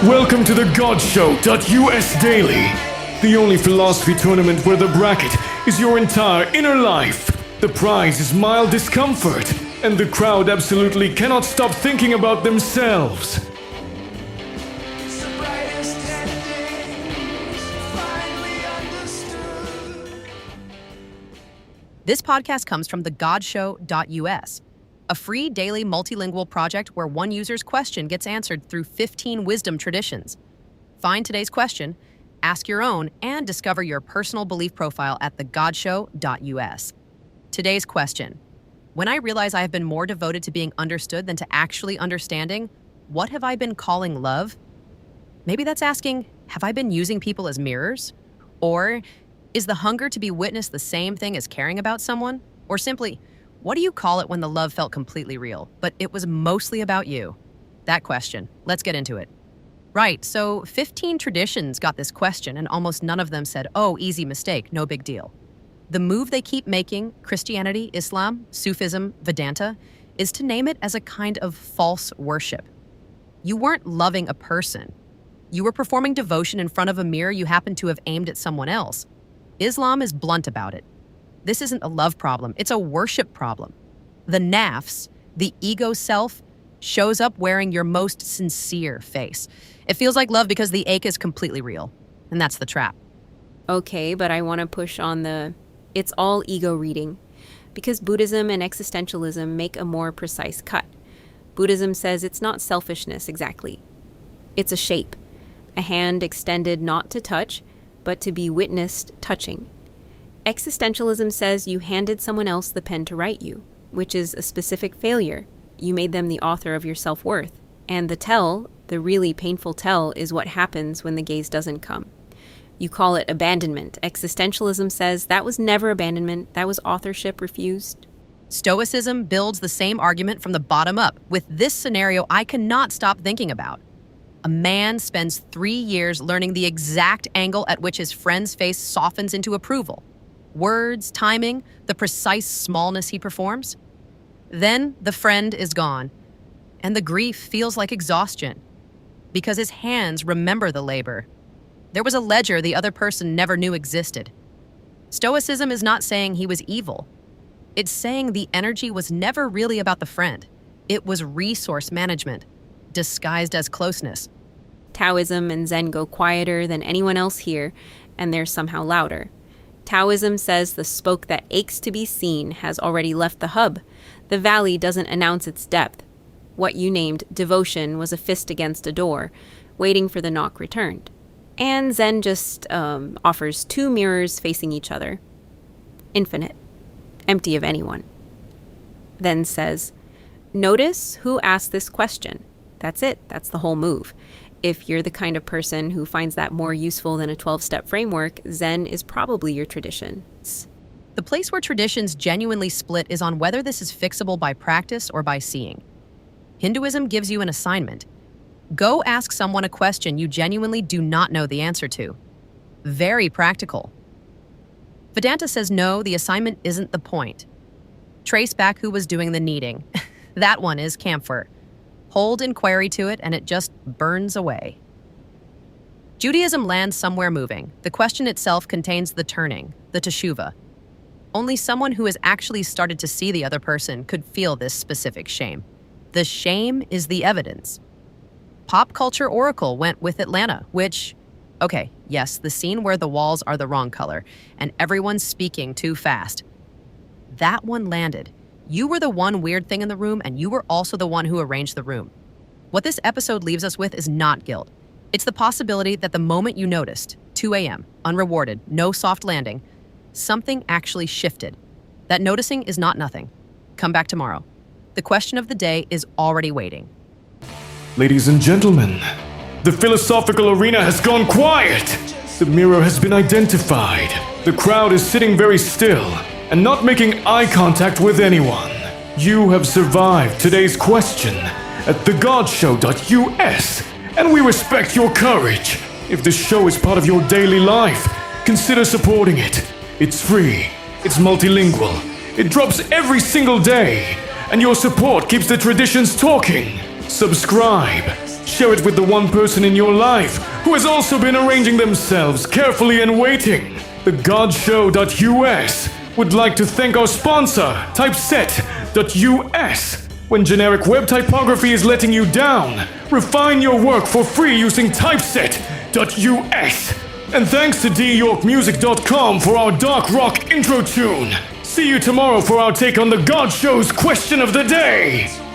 Welcome to the GodShow.us Daily, the only philosophy tournament where the bracket is your entire inner life. The prize is mild discomfort, and the crowd absolutely cannot stop thinking about themselves. This podcast comes from the GodShow.us, a free daily multilingual project where one user's question gets answered through 15 wisdom traditions. Find today's question, ask your own, and discover your personal belief profile at the GodShow.us. Today's question: when I realize I have been more devoted to being understood than to actually understanding, what have I been calling love? Maybe that's asking, have I been using people as mirrors? Or is the hunger to be witnessed the same thing as caring about someone? Or simply, what do you call it when the love felt completely real, but it was mostly about you? That question. Let's get into it. Right, so 15 traditions got this question, and almost none of them said, oh, easy mistake, no big deal. The move they keep making, Christianity, Islam, Sufism, Vedanta, is to name it as a kind of false worship. You weren't loving a person. You were performing devotion in front of a mirror you happened to have aimed at someone else. Islam is blunt about it. This isn't a love problem, it's a worship problem. The nafs, the ego self, shows up wearing your most sincere face. It feels like love because the ache is completely real, and that's the trap. Okay, but I want to push on it's all ego reading, because Buddhism and existentialism make a more precise cut. Buddhism says it's not selfishness exactly. It's a shape, a hand extended not to touch, but to be witnessed touching. Existentialism says you handed someone else the pen to write you, which is a specific failure. You made them the author of your self-worth. And the tell, the really painful tell, is what happens when the gaze doesn't come. You call it abandonment. Existentialism says that was never abandonment, that was authorship refused. Stoicism builds the same argument from the bottom up, with this scenario I cannot stop thinking about. A man spends 3 years learning the exact angle at which his friend's face softens into approval. Words, timing, the precise smallness he performs. Then the friend is gone, and the grief feels like exhaustion, because his hands remember the labor. There was a ledger the other person never knew existed. Stoicism is not saying he was evil. It's saying the energy was never really about the friend. It was resource management, disguised as closeness. Taoism and Zen go quieter than anyone else here, and they're somehow louder. Taoism says the spoke that aches to be seen has already left the hub. The valley doesn't announce its depth. What you named devotion was a fist against a door, waiting for the knock returned. And Zen just offers 2 mirrors facing each other. Infinite. Empty of anyone. Then says, notice who asked this question. That's it. That's the whole move. If you're the kind of person who finds that more useful than a 12-step framework, Zen is probably your tradition. The place where traditions genuinely split is on whether this is fixable by practice or by seeing. Hinduism gives you an assignment. Go ask someone a question you genuinely do not know the answer to. Very practical. Vedanta says no, the assignment isn't the point. Trace back who was doing the kneading. That one is camphor. Hold inquiry to it, and it just burns away. Judaism lands somewhere moving. The question itself contains the turning, the teshuvah. Only someone who has actually started to see the other person could feel this specific shame. The shame is the evidence. Pop culture oracle went with Atlanta, which, okay, yes, the scene where the walls are the wrong color, and everyone's speaking too fast. That one landed. You were the one weird thing in the room, and you were also the one who arranged the room. What this episode leaves us with is not guilt. It's the possibility that the moment you noticed, 2 a.m., unrewarded, no soft landing, something actually shifted. That noticing is not nothing. Come back tomorrow. The question of the day is already waiting. Ladies and gentlemen, the philosophical arena has gone quiet. The mirror has been identified. The crowd is sitting very still and not making eye contact with anyone. You have survived today's question at thegodshow.us, and we respect your courage. If this show is part of your daily life, consider supporting it. It's free, it's multilingual, it drops every single day, and your support keeps the traditions talking. Subscribe, Share it with the one person in your life who has also been arranging themselves carefully and waiting. The GodShow.us would like to thank our sponsor, Typeset.us. When generic web typography is letting you down, refine your work for free using Typeset.us. And thanks to dyorkmusic.com for our dark rock intro tune. See you tomorrow for our take on the God Show's question of the day.